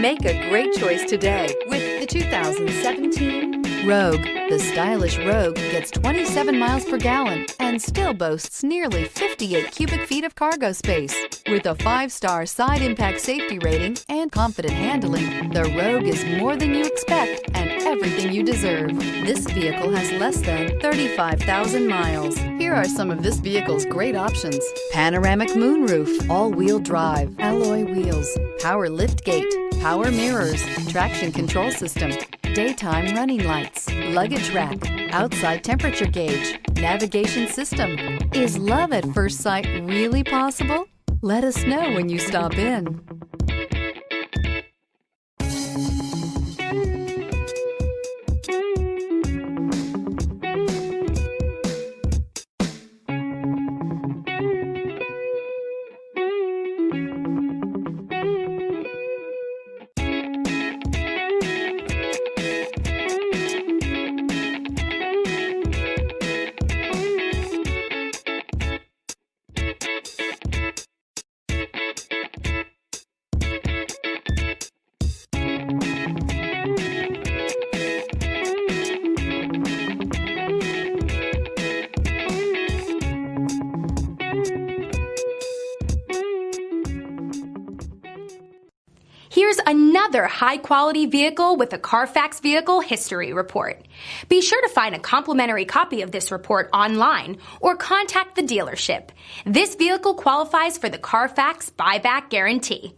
Make a great choice today with the 2017 Rogue. The stylish Rogue gets 27 miles per gallon and still boasts nearly 58 cubic feet of cargo space. With a 5-star side impact safety rating and confident handling, the Rogue is more than you expect and everything you deserve. This vehicle has less than 35,000 miles. Here are some of this vehicle's great options: panoramic moonroof, all-wheel drive, alloy wheels, power liftgate, power mirrors, traction control system, daytime running lights, luggage rack, outside temperature gauge, navigation system. Is love at first sight really possible? Let us know when you stop in. Here's another high-quality vehicle with a Carfax Vehicle History Report. Be sure to find a complimentary copy of this report online or contact the dealership. This vehicle qualifies for the Carfax Buyback Guarantee.